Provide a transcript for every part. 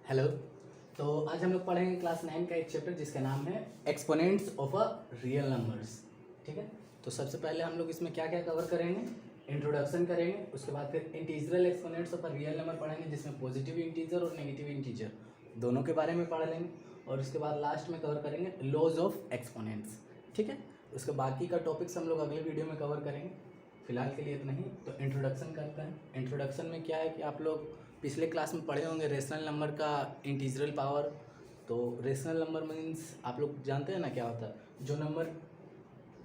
Hello. तो आज हम लोग पढ़ेंगे क्लास 9 का एक चैप्टर जिसका नाम है exponents of a real numbers. ठीक है, तो सबसे पहले हम लोग इसमें क्या क्या कवर करेंगे, इंट्रोडक्शन करेंगे, उसके बाद फिर integral exponents of a real number पढ़ेंगे जिसमें पॉजिटिव इंटीजर और नेगेटिव इंटीजर दोनों के बारे में पढ़ लेंगे, और उसके बाद लास्ट में कवर करेंगे लॉज ऑफ एक्सपोनेंट्स। ठीक है, उसके बाकी का टॉपिक्स हम लोग अगले वीडियो में कवर करेंगे। फिलहाल के लिए इतना ही। तो इंट्रोडक्शन करते हैं। इंट्रोडक्शन में क्या है कि आप लोग पिछले क्लास में पढ़े होंगे रेशनल नंबर का इंटीजरल पावर। तो रेशनल नंबर मीन्स आप लोग जानते हैं ना क्या होता है, जो नंबर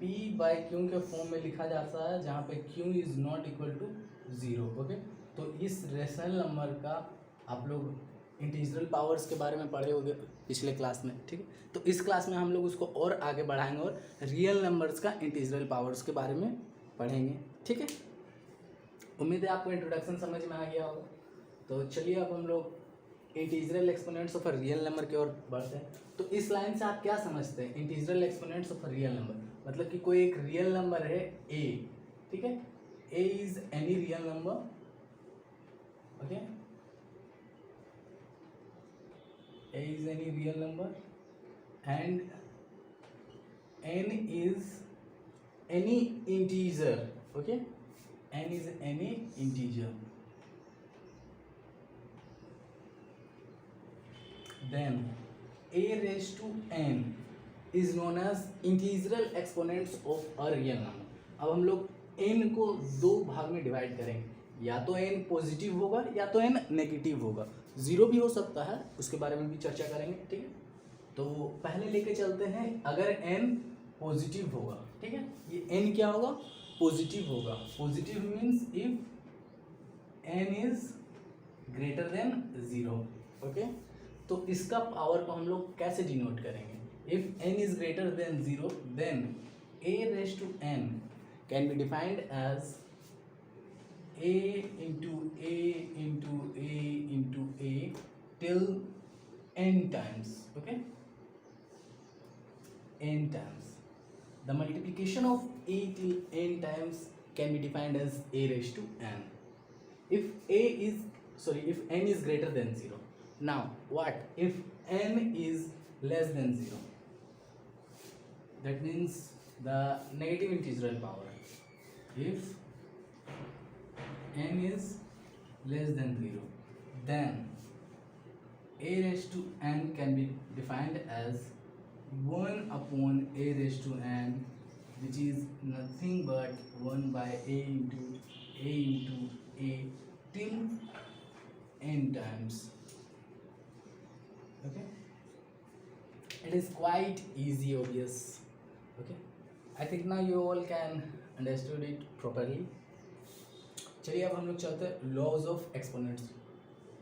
p बाई क्यू के फॉर्म में लिखा जाता है जहाँ पे q is not equal to 0। Okay, तो इस रेशनल नंबर का आप लोग इंटीजरल पावर्स के बारे में पढ़े होंगे पिछले क्लास में। ठीक है, तो इस क्लास में हम लोग उसको और आगे बढ़ाएंगे और रियल नंबर्स का इंटीजरल पावर्स के बारे में पढ़ेंगे। ठीक है, उम्मीद है आपको इंट्रोडक्शन समझ में आ गया होगा। तो चलिए अब हम लोग integral exponents of a real number की ओर बढ़ते हैं। तो इस लाइन से आप क्या समझते हैं, integral exponents of a real number मतलब कि कोई एक रियल नंबर है a। ठीक है, a is any real number. Okay, a is any real number and n is any integer. Okay, n is any integer, then a raised to n is known as integral exponents of a real number। अब हम लोग n को दो भाग में divide करेंगे, या तो n पॉजिटिव होगा या तो n नेगेटिव होगा, जीरो भी हो सकता है, उसके बारे में भी चर्चा करेंगे। ठीक है, तो पहले लेके चलते हैं, अगर n पॉजिटिव होगा, ठीक है, ये n क्या होगा, पॉजिटिव होगा। Positive means if n is greater than 0। Okay, तो इसका पावर को हम लोग कैसे डिनोट करेंगे, if n is greater than 0 then a raise to n can be defined as a into a into a into a till n times. Okay, n times. The multiplication of a till n times can be defined as a raised to n. If n is greater than 0. Now, what if n is less than 0? That means the negative integral power. If n is less than 0, then a raised to n can be defined as 1 upon a raised to n, which is nothing but 1 by a into a till n times. Okay, it is quite easy, obvious. Okay, I think now you all can understood it properly. चलिए अब हम लोग चलते हैं laws of exponents.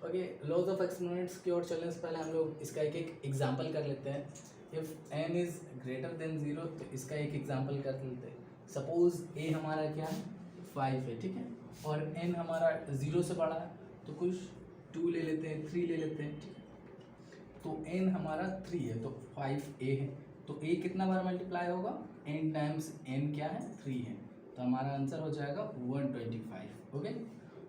Okay, laws of exponents की ओर चलने से पहले हम लोग इसका एक एक एग्जांपल कर लेते हैं। If n is greater than 0 तो इसका एक एग्जांपल कर लेते हैं। सपोज a हमारा क्या है, 5 है, ठीक है, और n हमारा 0 से बड़ा है, तो कुछ 2 ले लेते हैं, 3 ले लेते हैं। ठीक है, तो n हमारा 3 है तो 5a है, तो a कितना बार मल्टीप्लाई होगा, n टाइम्स n क्या है, 3 है, तो हमारा आंसर हो जाएगा 125। ओके,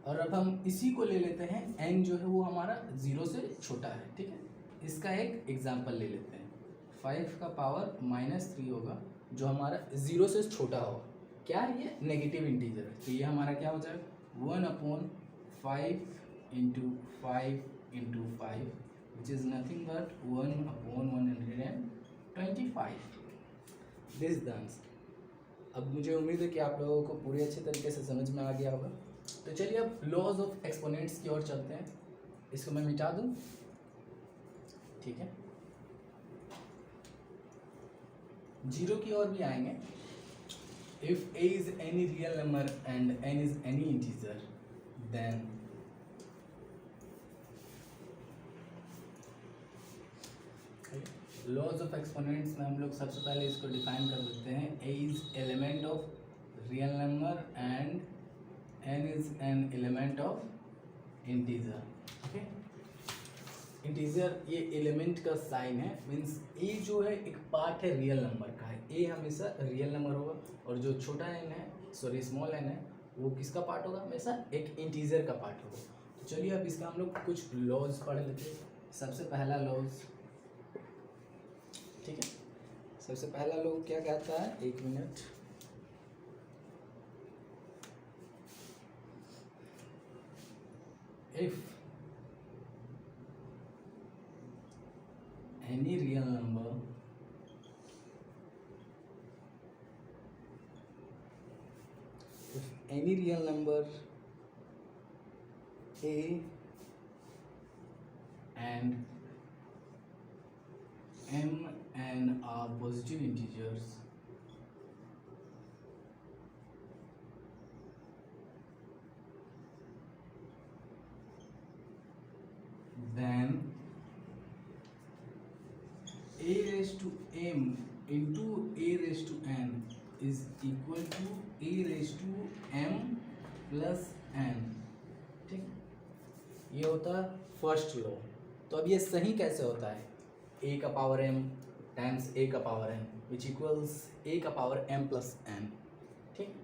और अब हम इसी को ले लेते हैं, n जो है वो हमारा 0 से छोटा है। ठीक है, इसका एक एग्जांपल ले लेते हैं। 5 का पावर -3 होगा जो हमारा 0 से छोटा होगा, क्या है ये, नेगेटिव इंटीजर है, तो ये हमारा क्या हो जाएगा 1/5 into 5 into 5 which is nothing but 1/125। This the answer. अब मुझे उम्मीद है कि आप लोगों को पूरी अच्छे तरीके से समझ में आ गया होगा। तो चलिए अब लॉज ऑफ एक्सपोनेंट्स की ओर चलते हैं। इसको मैं मिटा दूं, ठीक है, 0 की ओर भी आएंगे। If a is any real number and n is any integer then laws of exponents में हम लोग सबसे पहले इसको डिफाइन कर देते हैं। a is element of real number and n is an element of integer. Okay, integer ये एलिमेंट का साइन है, मीन्स ए जो है एक पार्ट है रियल नंबर का है, ए हमेशा रियल नंबर होगा, और जो छोटा n है, सॉरी स्मॉल n है, वो किसका पार्ट होगा, हमेशा एक इंटीजर का पार्ट होगा। तो चलिए अब इसका हम लोग कुछ लॉज पढ़ लेते हैं। सबसे पहला लॉज, ठीक है, सबसे पहला लॉ क्या कहता है, एक minute, if any real number if any real number a and m and are positive integers, then a raised to m into a raised to n is equal to a raised to m plus n, ठीक, ये होता है first law. तो अब ये सही कैसे होता है, a का पावर m टाइम्स a का power n which equals a का पावर m प्लस n, ठीक।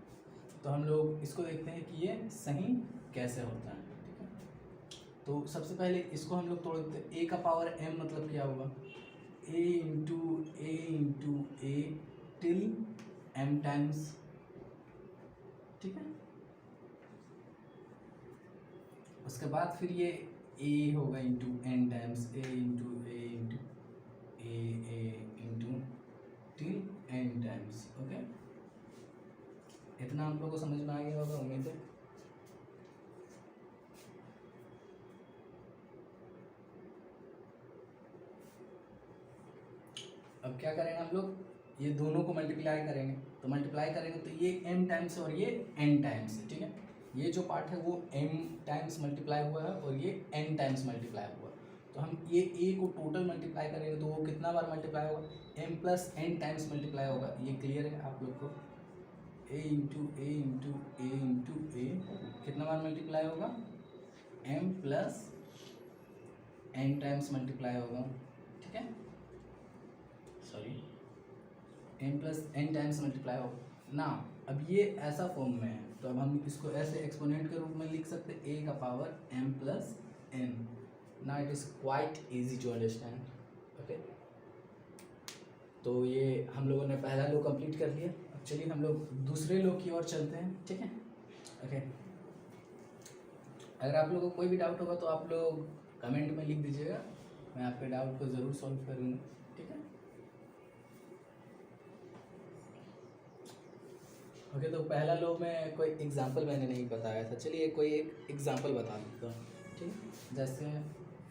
तो हम लोग इसको देखते हैं कि ये सही कैसे होता है, ठीक है। तो सबसे पहले इसको हम लोग तोड़ देते हैं, a का पावर m मतलब क्या होगा, a into a till m times, ठीक है। उसके बाद फिर ये a होगा into n times a into a into till n times, okay. इतना आप लोगों को समझ में आ गया होगा उम्मीद है। अब क्या करेंगे हम लोग, ये दोनों को मल्टीप्लाई करेंगे, तो मल्टीप्लाई करेंगे तो ये m टाइम्स और ये n टाइम्स है, ठीक है। ये जो पार्ट है वो m टाइम्स मल्टीप्लाई हुआ है और ये n टाइम्स मल्टीप्लाई हुआ है। तो हम ये a को टोटल मल्टीप्लाई करेंगे तो वो कितना बार मल्टीप्लाई होगा, m plus n times multiply होगा। ये क्लियर है आप लोग को, a इंटू ए कितना बार मल्टीप्लाई होगा, m plus n times multiply होगा, ठीक है, sorry m plus n times multiply होगा ना। अब ये ऐसा फॉर्म में है तो अब हम इसको ऐसे एक्सपोनेंट के रूप में लिख सकते हैं, a का पावर m प्लस n। ना it is quite easy to understand, okay. तो ये हम लोगों ने पहला लो कंप्लीट कर लिया। अब चलिए हम लोग दूसरे लो की ओर चलते हैं, ठीक है, ओके। अगर आप लोगों को कोई भी डाउट होगा तो आप लोग कमेंट में लिख दीजिएगा, मैं आपके डाउट को ज़रूर सॉल्व करूँगा, ठीक है, ओके। तो पहला लो में कोई एग्जांपल मैंने नहीं बताया था, चलिए कोई एक एग्जांपल बता देता हूँ, ठीक। जैसे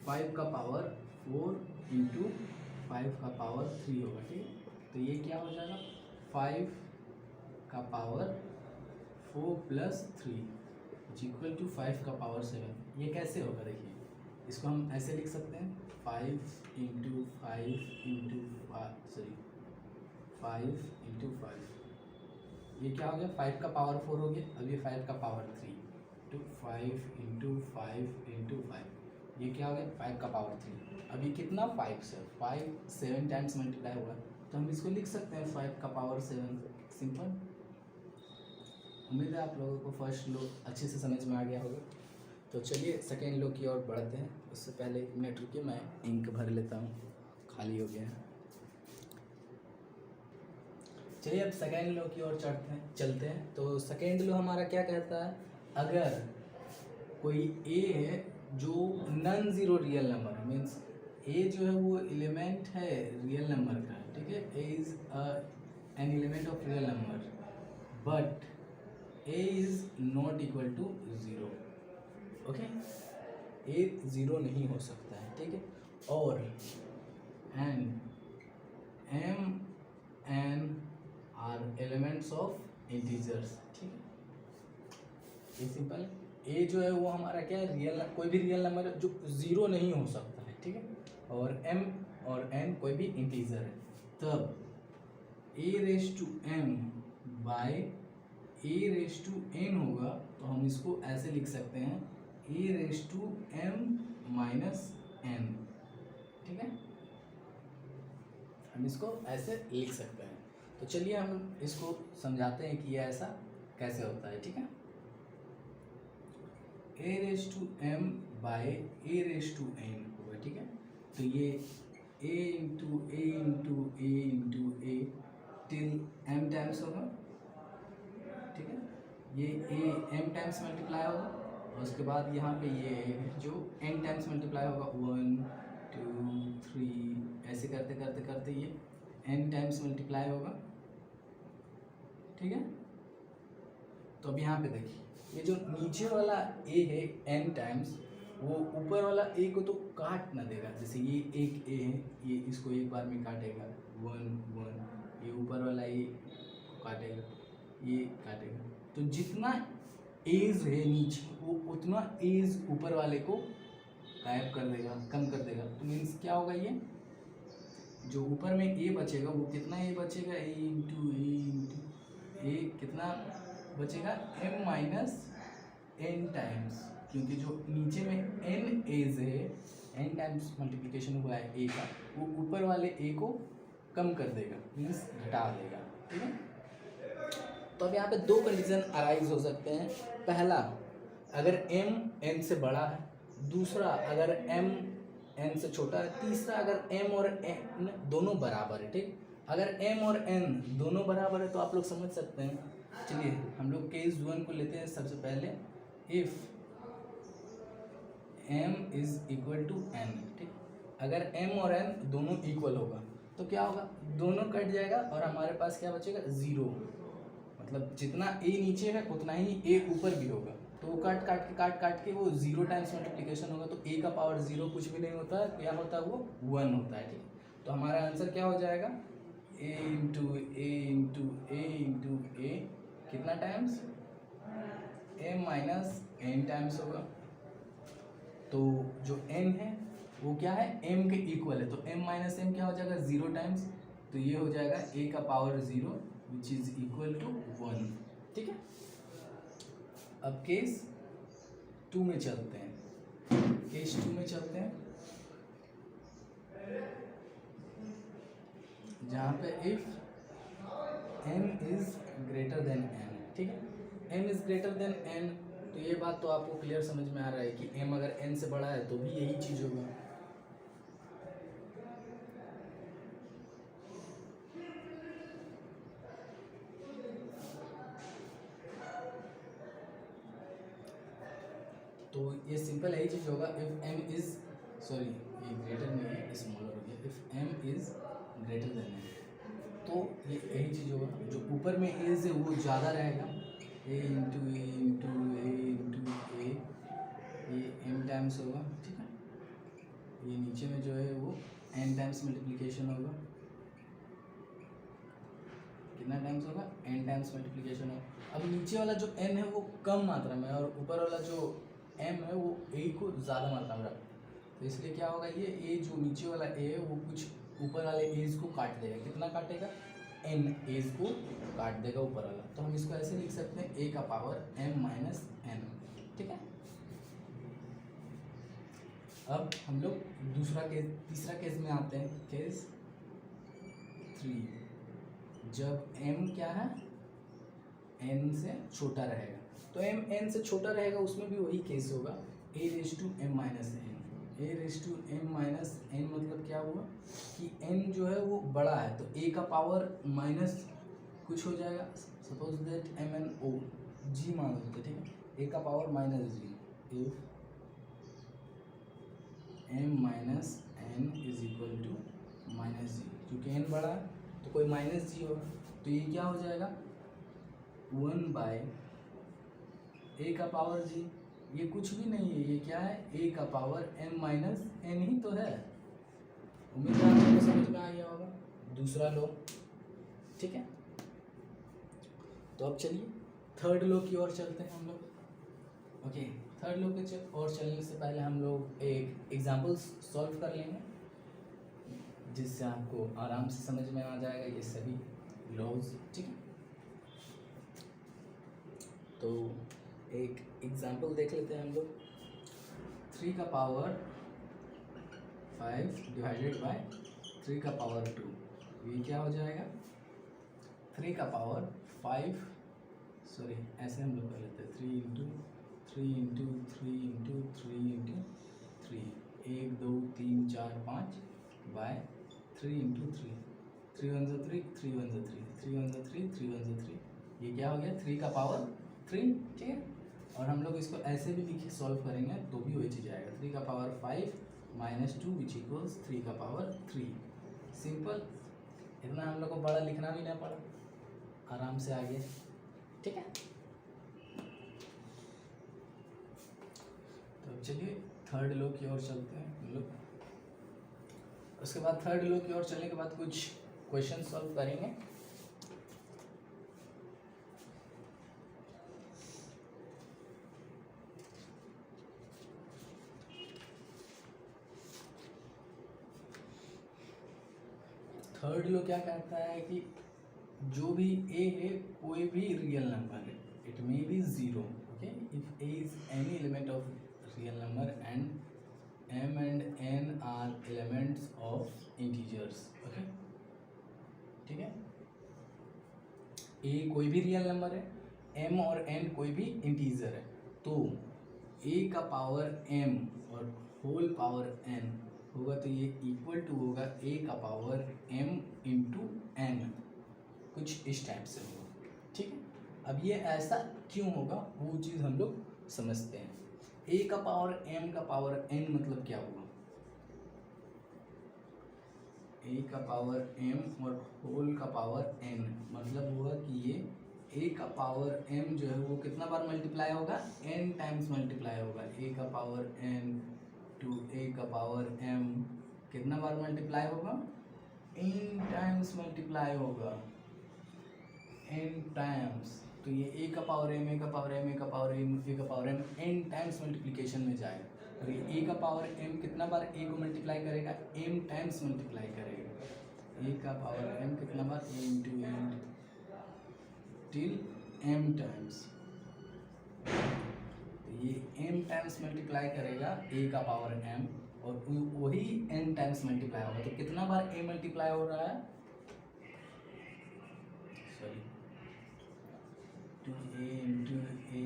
5 का पावर 4 इंटू 5 का पावर 3 होगा, ठीक है। तो ये क्या हो जाएगा, 5 का पावर 4 प्लस 3 इक्वल टू 5 का पावर 7। ये कैसे होगा, देखिए इसको हम ऐसे लिख सकते हैं, 5 इंटू 5 इंटू 5 इंटू 5, ये क्या हो गया, 5 का पावर 4 हो गया। अब ये 5 का पावर 3 टू 5 इंटू 5 इंटू 5, ये क्या हो गया, 5 का पावर 3। अभी कितना, 5 से 5 7 टाइम्स मल्टीप्लाई हुआ, तो हम इसको लिख सकते हैं 5 का पावर 7, सिंपल। उम्मीद है आप लोगों को फर्स्ट लो अच्छे से समझ में आ गया होगा। तो चलिए सेकेंड लो की ओर बढ़ते हैं। उससे पहले एक मिनट रुकिए, मैं इंक भर लेता हूँ, खाली हो गया है। चलिए अब सेकेंड लो की ओर चलते हैं। तो सेकेंड लो हमारा क्या कहता है, अगर कोई ए है जो नॉन ज़ीरो रियल नंबर है, मीन्स ए जो है वो एलिमेंट है रियल नंबर का, ठीक है, a is an element of real number but a is not equal to zero, okay. A ज़ीरो नहीं हो सकता है, ठीक है, और and m n are elements of integers, ठीक है, ये सिंपल है। ए जो है वो हमारा क्या है, रियल, कोई भी रियल नंबर है जो ज़ीरो नहीं हो सकता है, ठीक है, और एम और एन कोई भी इंटीजर है। तब a raise to m by a raise to n होगा, तो हम इसको ऐसे लिख सकते हैं, a raise to m minus n, ठीक है, हम इसको ऐसे लिख सकते हैं। तो चलिए हम इसको समझाते हैं कि यह ऐसा कैसे होता है, ठीक है। A raise to m by a raise to n होगा, ठीक है। तो ये a into a into a into a till m times होगा, ठीक है। ये a m टाइम्स मल्टीप्लाई होगा और उसके बाद यहाँ पे ये जो n टाइम्स मल्टीप्लाई होगा 1 2 3 ऐसे करते करते करते ये n टाइम्स मल्टीप्लाई होगा, ठीक है। तो अब यहाँ पे देखिए ये जो नीचे वाला a है n टाइम्स, वो ऊपर वाला a को तो काट ना देगा। जैसे ये एक a है, ये इसको एक बार में काटेगा 1 1, ये ऊपर वाला a को काटेगा, ये काटेगा। तो जितना एज है नीचे वो उतना एज ऊपर वाले को गायब कर देगा, कम कर देगा। तो मीन्स क्या होगा, ये जो ऊपर में a बचेगा वो कितना a बचेगा, a इंटू ए कितना बचेगा, m माइनस n टाइम्स, क्योंकि जो नीचे में n एज है, n टाइम्स मल्टीप्लिकेशन हुआ है a का, वो ऊपर वाले a को कम कर देगा, मीन्स घटा देगा, ठीक है। तो अब यहाँ पे दो कंडीशन अराइज हो सकते हैं। पहला, अगर m n से बड़ा है, दूसरा अगर m n से छोटा है, तीसरा अगर m और n दोनों बराबर है, ठीक। अगर m और n दोनों बराबर है तो आप लोग समझ सकते हैं। चलिए हम लोग केस 1 को लेते हैं सबसे पहले। If m is equal to n, ठीक। अगर m और n दोनों इक्वल होगा तो क्या होगा, दोनों कट जाएगा और हमारे पास क्या बचेगा, 0। मतलब जितना a नीचे है उतना ही a ऊपर भी होगा, तो वो काट काट के वो 0 टाइम्स मल्टीप्लिकेशन होगा। तो a का पावर 0 कुछ भी नहीं होता है, क्या होता है, वो 1 होता है, ठीक। तो हमारा आंसर क्या हो जाएगा, a into a into a into a कितना times, m minus n times होगा। तो जो n है वो क्या है, m के इक्वल है, तो m माइनस m क्या हो जाएगा, 0 टाइम्स। तो ये हो जाएगा a का power 0 which is equal to 1, ठीक है। अब केस 2 में चलते हैं। केस 2 में चलते हैं जहाँ पे if m is greater then n, ठीक है। m is greater then n, तो ये बात तो आपको क्लियर समझ में आ रहा है कि m अगर n से बड़ा है तो भी यही चीज होगा। तो ये सिंपल यही चीज होगा, इफ m इज, सॉरी ये ग्रेटर नहीं है, स्मॉलर हो गया। If m is greater then n, तो ये यही चीज होगा, जो ऊपर में एज है वो ज़्यादा रहेगा, a into a into a into a, ये m टाइम्स होगा, ठीक है। ये नीचे में जो है वो n टाइम्स मल्टीप्लिकेशन होगा, कितना टाइम्स होगा, n टाइम्स मल्टीप्लिकेशन होगा। अब नीचे वाला जो n है वो कम मात्रा में और ऊपर वाला जो m है वो a को ज़्यादा मात्रा में रखता है। तो इसलिए क्या होगा, ये a जो नीचे वाला a है वो कुछ ऊपर वाले एज को काट देगा। कितना काटेगा, n एज को काट देगा ऊपर वाला। तो हम इसको ऐसे लिख सकते हैं, a का पावर m माइनस n, ठीक है। अब हम लोग दूसरा केस, तीसरा केस में आते हैं, केस 3। जब m क्या है, n से छोटा रहेगा, तो m n से छोटा रहेगा, उसमें भी वही केस होगा, a raise to m minus n। a raise to m minus n मतलब क्या हुआ कि n जो है वो बड़ा है, तो a का पावर माइनस कुछ हो जाएगा, suppose that m n o g मान लेते, ठीक है। a का power minus g, if m minus n is equal to minus g, क्योंकि n बड़ा है तो कोई माइनस जी होगा, तो ये क्या हो जाएगा, 1 बाय a का पावर g। ये कुछ भी नहीं है, ये क्या है, a का पावर m माइनस n ही तो है। उम्मीद है आपको समझ में आ गया होगा दूसरा लो, ठीक है। तो अब चलिए थर्ड लो की ओर चलते हैं हम लोग। ओके, थर्ड लो के और चलने से पहले हम लोग एक एग्जाम्पल्स सॉल्व कर लेंगे, जिससे आपको आराम से समझ में आ जाएगा ये सभी लॉज, ठीक है। तो एक एग्जाम्पल देख लेते हैं हम लोग। 3 का पावर 5 डिवाइडेड बाय 3 का पावर 2, ये क्या हो जाएगा, 3 का पावर 5, सॉरी ऐसे हम लोग कर लेते हैं, 3 into 3 into 3 into 3 into 3, 1 2 3 4 5 by 3 into 3, 3 1 3, 3 1 3, 3 1 3, 3 1 3, ये क्या हो गया 3 का पावर 3, ठीक है। और हम लोग इसको ऐसे भी लिखे सॉल्व करेंगे तो भी वही चीज़ आएगा, 3 का पावर 5 माइनस 2 विच इक्वल्स 3 का पावर 3। सिंपल, इतना हम लोग को बड़ा लिखना भी नहीं पड़ा, आराम से आ गया, ठीक है। तो चलिए थर्ड लॉ की ओर चलते हैं हम लोग। उसके बाद थर्ड लॉ की ओर चलने के बाद कुछ क्वेश्चन सॉल्व करेंगे। थर्ड लॉ क्या कहता है कि जो भी ए है कोई भी रियल नंबर है, it may be zero, okay, if A is any element of real number and m and n are elements of integers, okay, ठीक है। a कोई भी रियल नंबर है, m और n कोई भी इंटीजर है, तो a का पावर m और होल पावर n होगा तो ये इक्वल टू होगा a का पावर m इंटू n, कुछ इस टाइप से होगा, ठीक है। अब ये ऐसा क्यों होगा वो चीज़ हम लोग समझते हैं। a का पावर m का पावर n मतलब क्या होगा, a का पावर m और होल का पावर n मतलब हुआ कि ये a का पावर m जो है वो कितना बार मल्टीप्लाई होगा, n टाइम्स मल्टीप्लाई होगा, a का पावर n टू a का पावर m कितना बार मल्टीप्लाई होगा, n टाइम्स मल्टीप्लाई होगा, n टाइम्स। तो ये a का पावर m, a का पावर m, a का पावर m, a का power m n times multiplication में जाएगा, और ये a का पावर m कितना बार a को मल्टीप्लाई करेगा, m टाइम्स मल्टीप्लाई करेगा, a का पावर m कितना बार, a into n till m times. तो ये m टाइम्स मल्टीप्लाई करेगा a का पावर m और वही n टाइम्स मल्टीप्लाई होगा, तो कितना बार a मल्टीप्लाई हो रहा है, sorry, to a into a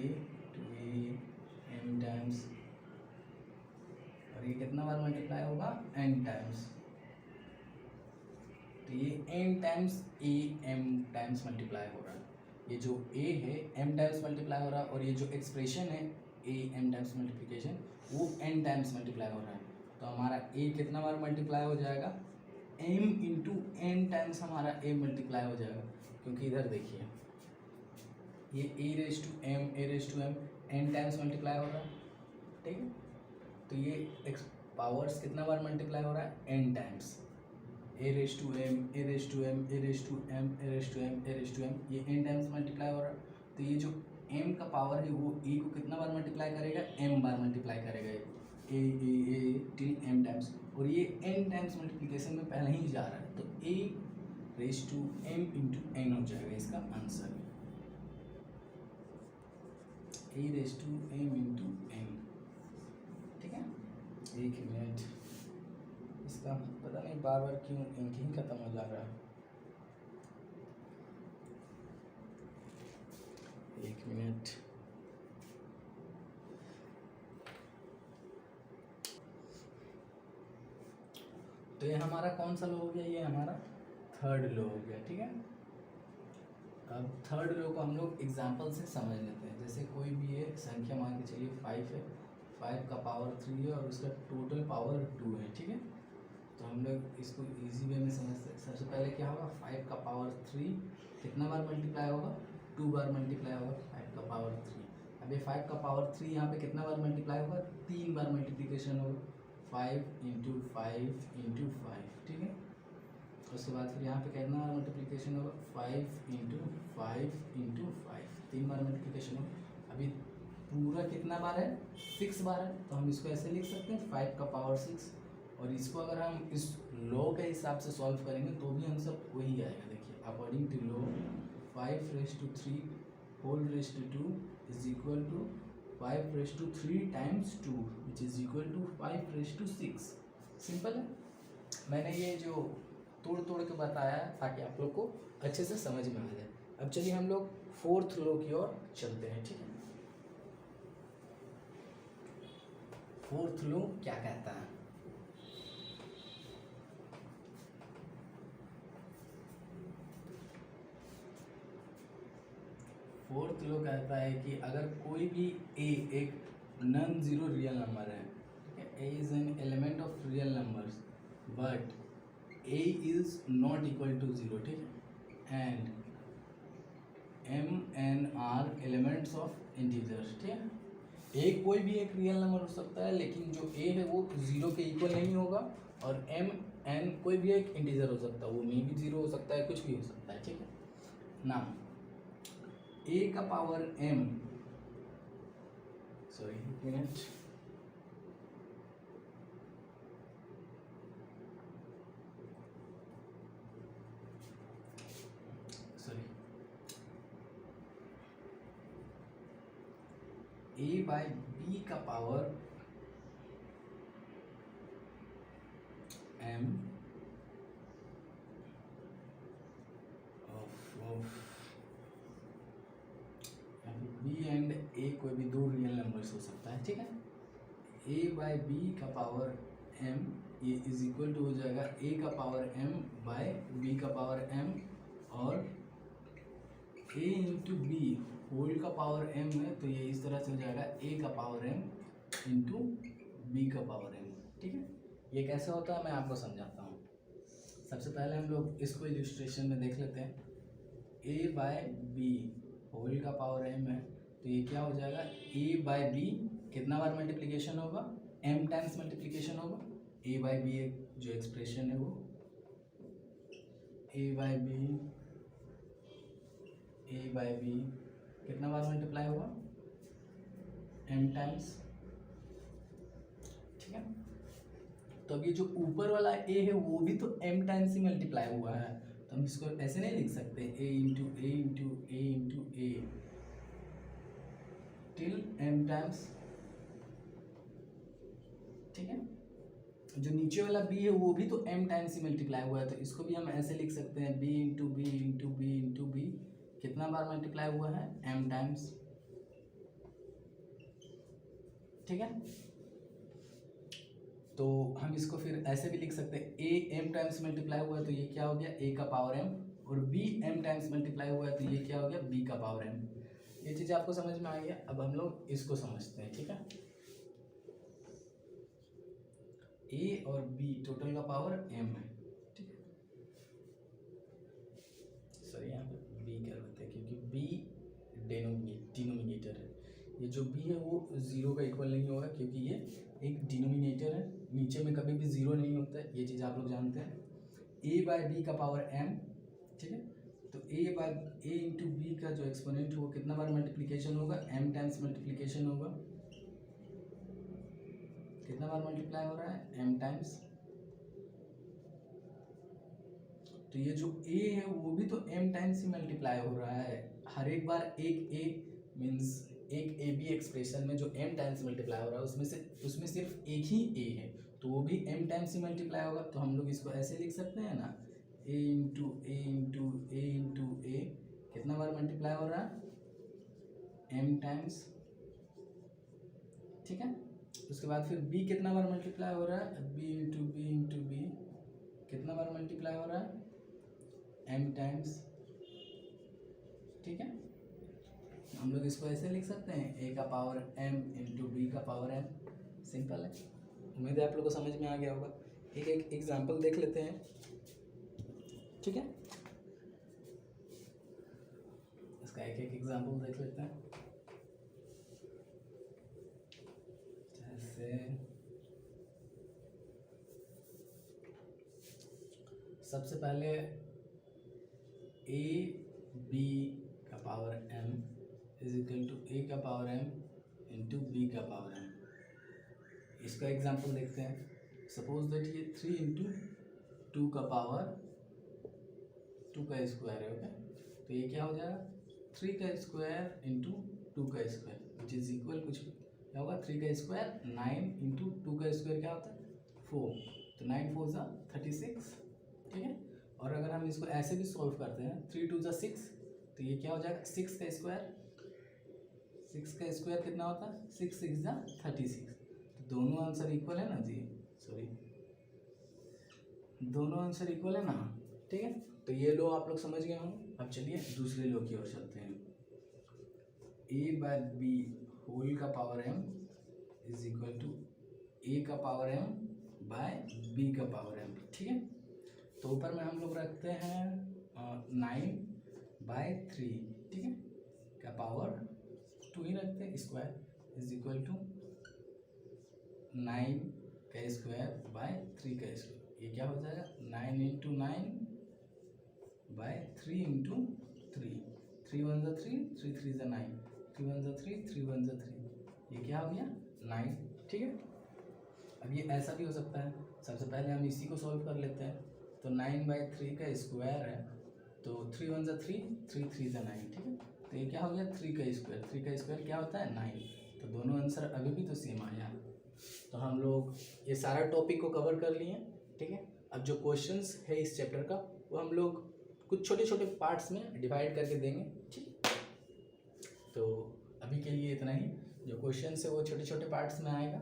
to a m times, और ये कितना बार मल्टीप्लाई होगा, n टाइम्स। तो ये n times a m times multiply हो रहा है, ये जो a है m टाइम्स मल्टीप्लाई हो रहा है, और ये जो एक्सप्रेशन है a m टाइम्स मल्टीप्लिकेशन वो n टाइम्स मल्टीप्लाई हो रहा है। तो हमारा a कितना बार मल्टीप्लाई हो जाएगा, m इंटू n टाइम्स हमारा a मल्टीप्लाई हो जाएगा, क्योंकि इधर देखिए ये a raise to m n times multiply हो रहा है, ठीक है। तो ये पावर्स कितना बार मल्टीप्लाई हो रहा है, n times, a raise to m, a raise to m, a raise to m, a raise to m, a raise to m, ये n टाइम्स मल्टीप्लाई हो रहा है। तो ये जो m का पावर है वो a को कितना बार मल्टीप्लाई करेगा, m बार मल्टीप्लाई करेगा, a टिल m टाइम्स, और ये n टाइम्स मल्टीप्लिकेशन में पहले ही जा रहा है, तो a raise to m into n हो जाएगा इसका answer, a raise to m into n, ठीक है। एक मिनट, इसका पता नहीं बार बार क्यों इंक ही खत्म हो जा रहा है, एक मिनट। तो ये हमारा कौन सा लो हो गया, ये हमारा थर्ड लो हो गया, ठीक है। अब थर्ड लो को हम लोग एग्जाम्पल से समझ लेते हैं। जैसे कोई भी ये संख्या मान के चलिए 5 है, 5 का पावर 3 है और उसका टोटल पावर 2 है, ठीक है। तो हम लोग इसको इजी वे में समझते हैं। सबसे पहले क्या होगा, 5 का पावर 3 कितना बार मल्टीप्लाई होगा, 2 बार मल्टीप्लाई होगा 5 का पावर 3। अब ये 5 का पावर 3 यहाँ पे कितना बार मल्टीप्लाई होगा, 3 बार मल्टीप्लिकेशन होगा, 5 इंटू 5 इंटू 5, ठीक है। उसके बाद फिर यहाँ पे कितना बार मल्टीप्लिकेशन होगा, 5 इंटू 5 इंटू 5, 3 बार मल्टीप्लिकेशन होगा। अभी पूरा कितना बार है, 6 बार है, तो हम इसको ऐसे लिख सकते हैं 5 का पावर 6, और इसको अगर हम इस लॉ के हिसाब से सॉल्व करेंगे तो भी आंसर वही आएगा। देखिए according to law 5 raise to 3 whole raise to 2 is equal to 5 raise to 3 times 2 which is equal to 5 raise to 6। Simple है, मैंने ये जो तोड़ तोड़ के बताया है ताकि आप लोग को अच्छे से समझ में आ जाए। अब चलिए हम लोग फोर्थ लॉ की ओर चलते हैं, ठीक है। फोर्थ लॉ क्या कहता है, फोर्थ लॉ कहता है कि अगर कोई भी ए एक नॉन जीरो रियल नंबर है, ठीक है, a is an element of real numbers but a is not equal to zero, ठीक है, and m n are elements of integers, ठीक है। ए कोई भी एक रियल नंबर हो सकता है, लेकिन जो ए है वो जीरो के इक्वल नहीं होगा, और एम एन कोई भी एक इंटीजर हो सकता है, वो मे भी जीरो हो सकता है, कुछ भी हो सकता है, ठीक है ना। ए का पावर एम, सॉरी एक मिनट, सॉरी, ए बाय बी का पावर एम बी एंड ए कोई भी दो रियल नंबर्स हो सकता है, ठीक है। ए बाय बी का पावर एम ये इज इक्वल टू हो जाएगा ए का पावर एम बाय बी का पावर एम, और ए इंटू बी होल का पावर एम है, तो ये इस तरह से हो जाएगा ए का पावर एम इंटू बी का पावर एम, ठीक है। ये कैसे होता है मैं आपको समझाता हूँ। सबसे पहले हम लोग इसको इलिस्ट्रेशन में देख लेते हैं। ए बाय बी होल का पावर एम है, तो ये क्या हो जाएगा, ए बाय बी कितना बार मल्टीप्लिकेशन होगा, एम टाइम्स मल्टीप्लिकेशन होगा। ए बाय बी एक जो एक्सप्रेशन है वो ए बाय बी कितना बार मल्टीप्लाई होगा, एम टाइम्स, ठीक है। तो अब ये जो ऊपर वाला ए है वो भी तो एम टाइम्स ही मल्टीप्लाई हुआ है, तो हम इसको ऐसे नहीं लिख सकते ए into a into a into a till M times, ठीक है। जो नीचे वाला बी है वो भी तो एम टाइम्स ही मल्टीप्लाई हुआ है, तो इसको भी हम ऐसे लिख सकते हैं b into b into b into b कितना बार मल्टीप्लाई हुआ है, एम टाइम्स, ठीक है। तो हम इसको फिर ऐसे भी लिख सकते हैं ए एम टाइम्स मल्टीप्लाई हुआ है, तो ये क्या हो गया, ए का पावर एम, और बी एम टाइम्स मल्टीप्लाई हुआ है, तो ये क्या हो गया, बी का पावर एम। ये चीज़ आपको समझ में आ गया। अब हम लोग इसको समझते हैं, ठीक है। ए और बी टोटल का पावर एम है, ठीक है। सॉरी यहाँ पे बी कर देते हैं क्योंकि बी डिनोमिनेटर है। ये जो बी है वो जीरो का इक्वल नहीं होगा क्योंकि ये एक डिनोमिनेटर है, नीचे में कभी भी जीरो नहीं होता है, ये चीज़ आप लोग जानते हैं। ए बाय बी का पावर एम, ठीक है। तो ए इंटू बी का जो एक्सपोनेंट है वो कितना बार मल्टीप्लिकेशन होगा, एम टाइम्स मल्टीप्लिकेशन होगा। कितना बार मल्टीप्लाई हो रहा है, एम टाइम्स। तो ये जो ए है वो भी तो एम टाइम्स ही मल्टीप्लाई हो रहा है। हर एक बार एक ए मीन्स एक ए बी एक्सप्रेशन में जो एम टाइम्स मल्टीप्लाई हो रहा है उसमें सिर्फ एक ही ए है, तो वो भी एम टाइम्स ही मल्टीप्लाई होगा। तो हम लोग इसको ऐसे लिख सकते हैं ना, ए into a into a into a कितना बार मल्टीप्लाई हो रहा है, एम टाइम्स, ठीक है। उसके बाद फिर बी कितना बार मल्टीप्लाई हो रहा है, बी इंटू बी कितना बार मल्टीप्लाई हो रहा है, एम टाइम्स, ठीक है। हम लोग इसको ऐसे लिख सकते हैं ए का पावर एम इंटू बी का पावर एम, सिंपल है। उम्मीद है आप लोग को समझ में आ गया होगा। एक एग्जांपल देख लेते हैं, ठीक है। इसका एक एग्जांपल देख लेते हैं। जैसे सबसे पहले ए बी का power m is equal to a का पावर एम इंटू बी का पावर एम। इसका एग्जांपल देखते हैं। सपोज दैट ये 3 इंटू 2 का पावर 2 का स्क्वायर है, ओके। तो ये क्या हो जाएगा, 3 का स्क्वायर इंटू 2 का स्क्वायर विच इज इक्वल कुछ क्या होगा, 3 का स्क्वायर 9 इंटू 2 का स्क्वायर क्या होता है 4, तो 9 4 ज़ा 36, ठीक है। और अगर हम इसको ऐसे भी सॉल्व करते हैं 3 2 ज़ा 6, तो ये क्या हो जाएगा 6 का स्क्वायर कितना होता है 6 6 ज़ा 36, तो दोनों आंसर इक्वल है ना जी, सॉरी दोनों आंसर इक्वल है ना, ठीक है। तो ये लो आप लोग समझ गए होंगे। अब चलिए दूसरे लो की ओर चलते हैं। a बाय बी होल का power m is equal to a का पावर m बाय b का पावर m, ठीक है। तो ऊपर में हम लोग रखते हैं 9/3, ठीक है, का पावर 2 ही रखते हैं, स्क्वायर इज इक्वल टू 9 का स्क्वायर बाय 3 का स्क्वायर। ये क्या हो जाएगा 9 इंटू 9 बाय 3 इंटू 3, 3 1 जा 3, 3 3 जा 9, 3 1 जा 3, 3 1 जा 3, ये क्या हो गया 9, ठीक है। अब ये ऐसा भी हो सकता है, सबसे पहले हम इसी को सॉल्व कर लेते हैं। तो 9/3 का स्क्वायर है, तो 3 1 जा 3, 3 3 जा 9, ठीक है। तो ये क्या हो गया 3 का स्क्वायर, 3 का स्क्वायर क्या होता है 9। तो दोनों आंसर अभी भी तो सेम आया। तो हम लोग ये सारा टॉपिक को कवर कर लिए, ठीक है। अब जो क्वेश्चंस है इस चैप्टर का वो हम लोग कुछ छोटे छोटे पार्ट्स में डिवाइड करके देंगे, ठीक। तो अभी के लिए इतना ही, जो क्वेश्चंस है वो छोटे छोटे पार्ट्स में आएगा।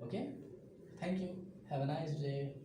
Okay, thank you, have a nice day.